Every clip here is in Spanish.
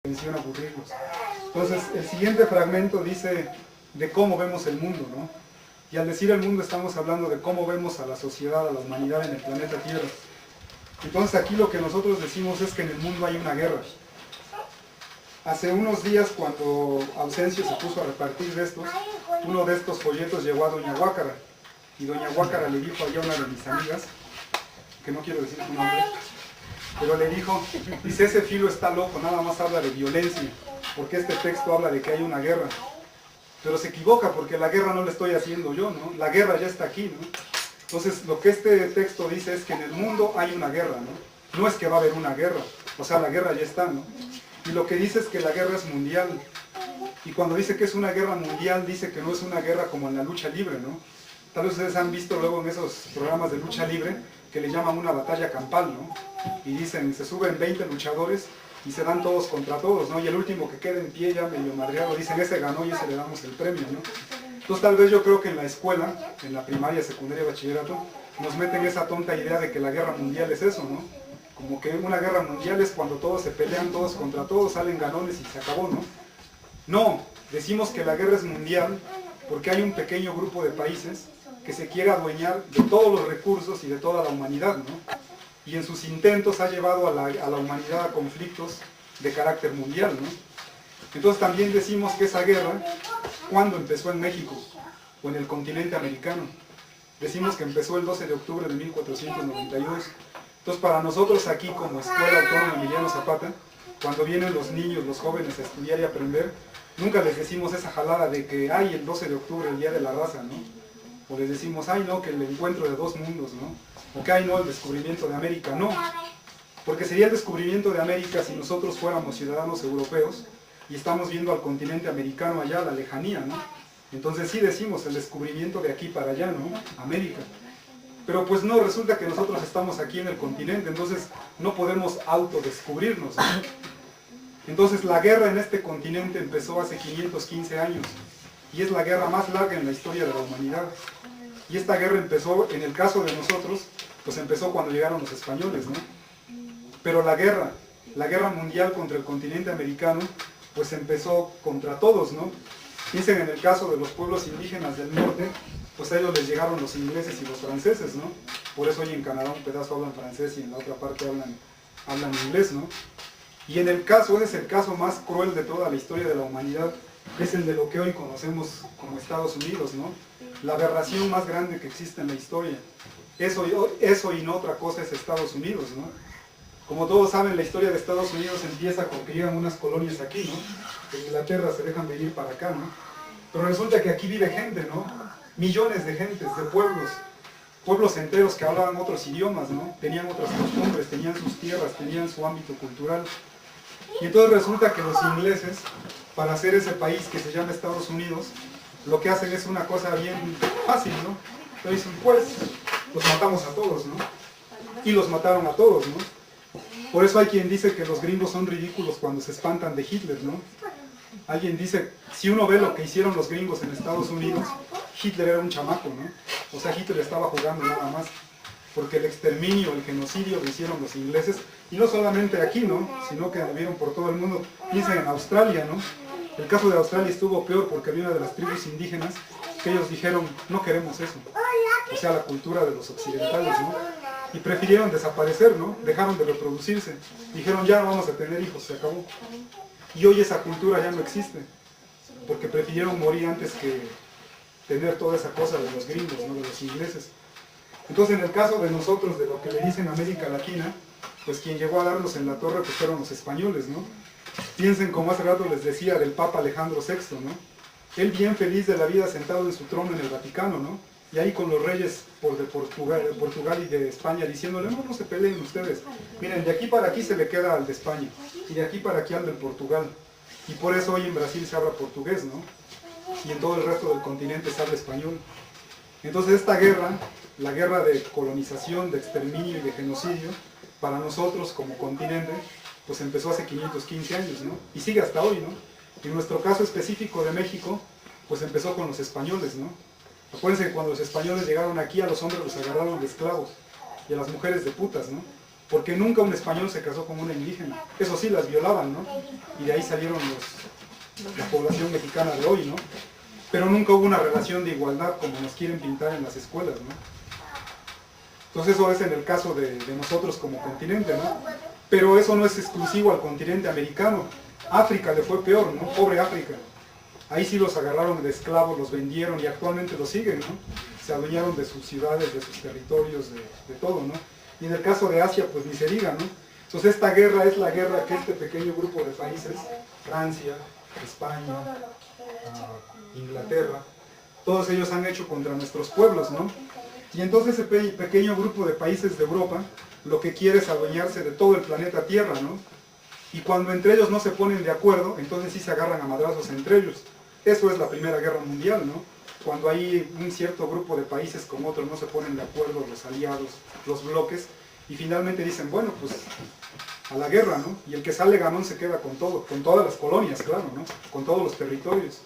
intención aburrirlos. Entonces, el siguiente fragmento dice de cómo vemos el mundo, ¿no? Y al decir el mundo estamos hablando de cómo vemos a la sociedad, a la humanidad en el planeta Tierra. Entonces aquí lo que nosotros decimos es que en el mundo hay una guerra. Hace unos días, cuando Ausencio se puso a repartir de estos, uno de estos folletos llegó a Doña Guácara, y Doña Guácara le dijo allá a una de mis amigas, que no quiero decir su nombre, pero le dijo, dice, ese Filo está loco, nada más habla de violencia, porque este texto habla de que hay una guerra. Pero se equivoca, porque la guerra no la estoy haciendo yo, ¿no? La guerra ya está aquí, ¿no? Entonces, lo que este texto dice es que en el mundo hay una guerra, ¿no? No es que va a haber una guerra, o sea, la guerra ya está, ¿no? Y lo que dice es que la guerra es mundial. Y cuando dice que es una guerra mundial, dice que no es una guerra como en la lucha libre, ¿no? Tal vez ustedes han visto luego en esos programas de lucha libre que le llaman una batalla campal, ¿no? Y dicen, se suben 20 luchadores y se dan todos contra todos, ¿no? Y el último que quede en pie ya medio madreado, dicen, ese ganó y ese le damos el premio, ¿no? Entonces tal vez yo creo que en la escuela, en la primaria, secundaria, bachillerato, nos meten esa tonta idea de que la guerra mundial es eso, ¿no? Como que una guerra mundial es cuando todos se pelean, todos contra todos, salen ganones y se acabó, ¿no? No, decimos que la guerra es mundial porque hay un pequeño grupo de países que se quiere adueñar de todos los recursos y de toda la humanidad, ¿no? Y en sus intentos ha llevado a la humanidad a conflictos de carácter mundial, ¿no? Entonces también decimos que esa guerra, ¿cuándo empezó en México? O en el continente americano. Decimos que empezó el 12 de octubre de 1492. Entonces para nosotros aquí como Escuela Autónoma Emiliano Zapata, cuando vienen los niños, los jóvenes a estudiar y aprender, nunca les decimos esa jalada de que hay el 12 de octubre, el Día de la Raza, ¿no? O les decimos, ay no, que el encuentro de dos mundos, ¿no? O que ay no, el descubrimiento de América, no. Porque sería el descubrimiento de América si nosotros fuéramos ciudadanos europeos y estamos viendo al continente americano allá, a la lejanía, ¿no? Entonces sí decimos el descubrimiento de aquí para allá, ¿no? América. Pero pues no, resulta que nosotros estamos aquí en el continente, entonces no podemos autodescubrirnos, ¿no? Entonces la guerra en este continente empezó hace 515 años y es la guerra más larga en la historia de la humanidad. Y esta guerra empezó, en el caso de nosotros, pues empezó cuando llegaron los españoles, ¿no? Pero la guerra mundial contra el continente americano, pues empezó contra todos, ¿no? Piensen en el caso de los pueblos indígenas del norte, pues a ellos les llegaron los ingleses y los franceses, ¿no? Por eso hoy en Canadá un pedazo hablan francés y en la otra parte hablan inglés, ¿no? Y en el caso, ese es el caso más cruel de toda la historia de la humanidad, es el de lo que hoy conocemos como Estados Unidos, ¿no? La aberración más grande que existe en la historia. Eso y no otra cosa es Estados Unidos, ¿no? Como todos saben, la historia de Estados Unidos empieza con que llegan unas colonias aquí, ¿no? De Inglaterra se dejan venir para acá, ¿no? Pero resulta que aquí vive gente, ¿no? Millones de gentes, de pueblos enteros que hablaban otros idiomas, ¿no? Tenían otras costumbres, tenían sus tierras, tenían su ámbito cultural. Y entonces resulta que los ingleses, para hacer ese país que se llama Estados Unidos, lo que hacen es una cosa bien fácil, ¿no? Entonces dicen, pues, los matamos a todos, ¿no? Y los mataron a todos, ¿no? Por eso hay quien dice que los gringos son ridículos cuando se espantan de Hitler, ¿no? Alguien dice, si uno ve lo que hicieron los gringos en Estados Unidos, Hitler era un chamaco, ¿no? O sea, Hitler estaba jugando nada más. Porque el exterminio, el genocidio lo hicieron los ingleses, y no solamente aquí, ¿no? Sino que lo vieron por todo el mundo. Piensen en Australia, ¿no? El caso de Australia estuvo peor porque había una de las tribus indígenas que ellos dijeron, no queremos eso. O sea, la cultura de los occidentales, ¿no? Y prefirieron desaparecer, ¿no? Dejaron de reproducirse. Dijeron, ya no vamos a tener hijos, se acabó. Y hoy esa cultura ya no existe, porque prefirieron morir antes que tener toda esa cosa de los gringos, ¿no? De los ingleses. Entonces, en el caso de nosotros, de lo que le dicen América Latina, pues quien llegó a darnos en la torre pues fueron los españoles, ¿no? Piensen, como hace rato les decía, del Papa Alejandro VI, ¿no? Él bien feliz de la vida sentado en su trono en el Vaticano, ¿no? Y ahí con los reyes de Portugal y de España diciéndole, no se peleen ustedes. Miren, de aquí para aquí se le queda al de España, y de aquí para aquí al del Portugal. Y por eso hoy en Brasil se habla portugués, ¿no? Y en todo el resto del continente se habla español. Entonces esta guerra, la guerra de colonización, de exterminio y de genocidio, para nosotros como continente, pues empezó hace 515 años, ¿no? Y sigue hasta hoy, ¿no? En nuestro caso específico de México, pues empezó con los españoles, ¿no? Acuérdense que cuando los españoles llegaron aquí, a los hombres los agarraron de esclavos y a las mujeres de putas, ¿no? porque nunca un español se casó con una indígena. Eso sí, las violaban, ¿no? Y de ahí salieron la población mexicana de hoy, ¿no? Pero nunca hubo una relación de igualdad como nos quieren pintar en las escuelas, ¿no? Entonces eso es en el caso de nosotros como continente, ¿no? Pero eso no es exclusivo al continente americano. África le fue peor, ¿no? Pobre África. Ahí sí los agarraron de esclavos, los vendieron y actualmente los siguen, ¿no? Se adueñaron de sus ciudades, de sus territorios, de todo, ¿no? Y en el caso de Asia, pues ni se diga, ¿no? Entonces esta guerra es la guerra que este pequeño grupo de países, Francia, España, Inglaterra, todos ellos han hecho contra nuestros pueblos, ¿no? Y entonces ese pequeño grupo de países de Europa lo que quiere es adueñarse de todo el planeta Tierra, ¿no? Y cuando entre ellos no se ponen de acuerdo, entonces sí se agarran a madrazos entre ellos. Eso es la Primera Guerra Mundial, ¿no? Cuando hay un cierto grupo de países con otros no se ponen de acuerdo, los aliados, los bloques, y finalmente dicen, bueno, pues a la guerra, ¿no? Y el que sale ganón se queda con todo, con todas las colonias, claro, ¿no? Con todos los territorios.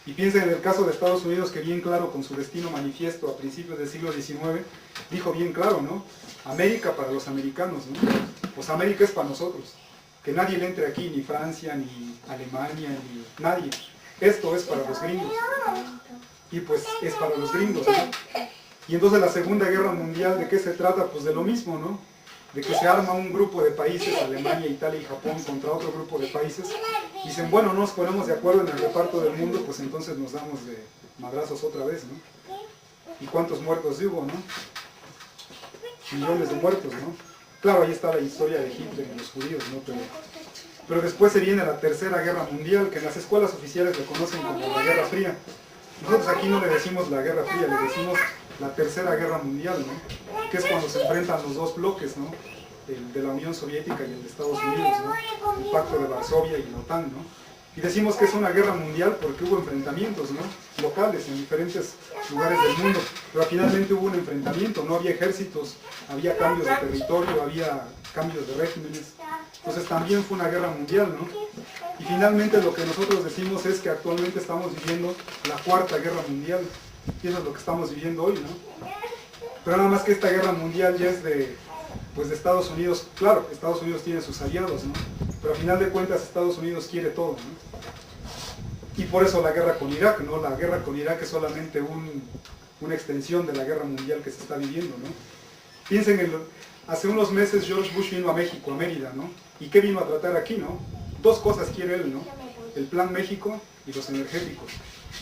Y piensen en el caso de Estados Unidos, que bien claro con su destino manifiesto a principios del siglo XIX, dijo bien claro, ¿no? América para los americanos, ¿no? Pues América es para nosotros. Que nadie le entre aquí, ni Francia, ni Alemania, ni nadie. Esto es para los gringos. Y pues es para los gringos, ¿no? Y entonces la Segunda Guerra Mundial, ¿de qué se trata? Pues de lo mismo, ¿no? De que se arma un grupo de países, Alemania, Italia y Japón, contra otro grupo de países. Dicen, bueno, no nos ponemos de acuerdo en el reparto del mundo, pues entonces nos damos de madrazos otra vez, ¿no? ¿Y cuántos muertos hubo, no? Millones de muertos, ¿no? Claro, ahí está la historia de Hitler y los judíos, ¿no? Pero después se viene la Tercera Guerra Mundial, que en las escuelas oficiales le conocen como la Guerra Fría. Nosotros aquí no le decimos la Guerra Fría, le decimos la Tercera Guerra Mundial, ¿no? Que es cuando se enfrentan los dos bloques, ¿no? El de la Unión Soviética y el de Estados Unidos, ¿no? El Pacto de Varsovia y la OTAN, ¿no? Y decimos que es una guerra mundial porque hubo enfrentamientos, ¿no? Locales en diferentes lugares del mundo, pero finalmente hubo un enfrentamiento, no había ejércitos, había cambios de territorio, había cambios de regímenes, entonces también fue una guerra mundial, ¿no? Y finalmente lo que nosotros decimos es que actualmente estamos viviendo la Cuarta Guerra Mundial, y eso es lo que estamos viviendo hoy, ¿no? Pero nada más que esta guerra mundial ya es de Estados Unidos. Claro, Estados Unidos tiene sus aliados, ¿no? Pero a final de cuentas Estados Unidos quiere todo, ¿no? Y por eso la guerra con Irak, ¿no? La guerra con Irak es solamente una extensión de la guerra mundial que se está viviendo, ¿no? Piensen, hace unos meses George Bush vino a México, a Mérida, ¿no? ¿Y qué vino a tratar aquí, no? Dos cosas quiere él, ¿no? El Plan México y los energéticos.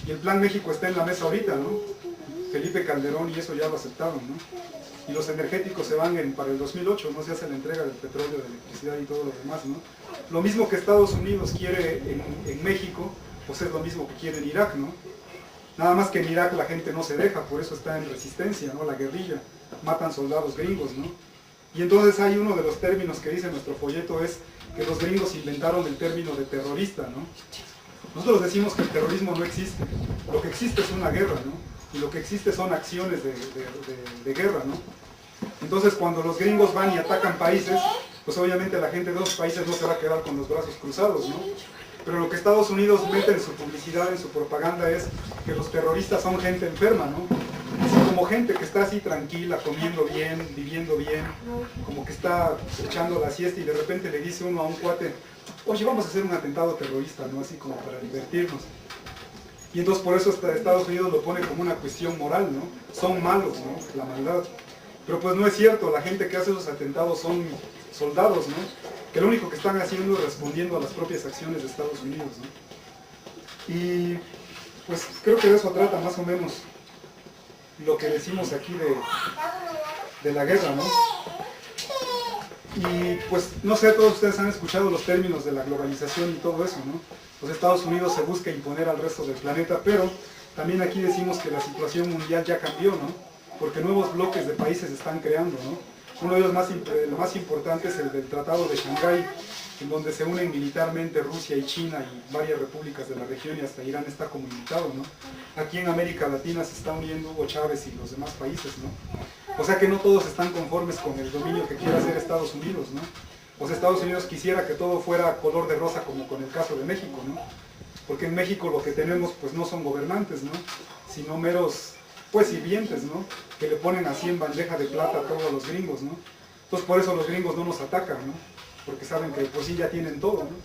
Y el Plan México está en la mesa ahorita, ¿no? Felipe Calderón y eso ya lo aceptaron, ¿no? Y los energéticos se van para el 2008, no se hace la entrega del petróleo, de electricidad y todo lo demás, ¿no? Lo mismo que Estados Unidos quiere en México, pues es lo mismo que quiere en Irak, ¿no? Nada más que en Irak la gente no se deja, por eso está en resistencia, ¿no? La guerrilla, matan soldados gringos, ¿no? Y entonces hay uno de los términos que dice nuestro folleto es que los gringos inventaron el término de terrorista, ¿no? Nosotros decimos que el terrorismo no existe, lo que existe es una guerra, ¿no? Y lo que existe son acciones de guerra, ¿no? Entonces cuando los gringos van y atacan países, pues obviamente la gente de esos países no se va a quedar con los brazos cruzados, ¿no? Pero lo que Estados Unidos mete en su publicidad, en su propaganda es que los terroristas son gente enferma, ¿no? Así como gente que está así tranquila, comiendo bien, viviendo bien, como que está echando la siesta y de repente le dice uno a un cuate, oye, vamos a hacer un atentado terrorista, ¿no? Así como para divertirnos. Y entonces por eso Estados Unidos lo pone como una cuestión moral, ¿no? Son malos, ¿no? La maldad. Pero pues no es cierto, la gente que hace esos atentados son soldados, ¿no? Que lo único que están haciendo es respondiendo a las propias acciones de Estados Unidos, ¿no? Y pues creo que de eso trata más o menos lo que decimos aquí de la guerra, ¿no? Y pues no sé, todos ustedes han escuchado los términos de la globalización y todo eso, ¿no? Pues Estados Unidos se busca imponer al resto del planeta, pero también aquí decimos que la situación mundial ya cambió, ¿no? Porque nuevos bloques de países se están creando, ¿no? Uno de los más importantes es el del Tratado de Shanghái, en donde se unen militarmente Rusia y China y varias repúblicas de la región y hasta Irán está como invitado, ¿no? Aquí en América Latina se está uniendo Hugo Chávez y los demás países, ¿no? O sea que no todos están conformes con el dominio que quiere hacer Estados Unidos, ¿no? O sea, Estados Unidos quisiera que todo fuera color de rosa como con el caso de México, ¿no? Porque en México lo que tenemos pues no son gobernantes, ¿no? Sino meros, pues sirvientes, ¿no? Que le ponen así en bandeja de plata a todos los gringos, ¿no? Entonces por eso los gringos no nos atacan, ¿no? Porque saben que por sí ya tienen todo, ¿no?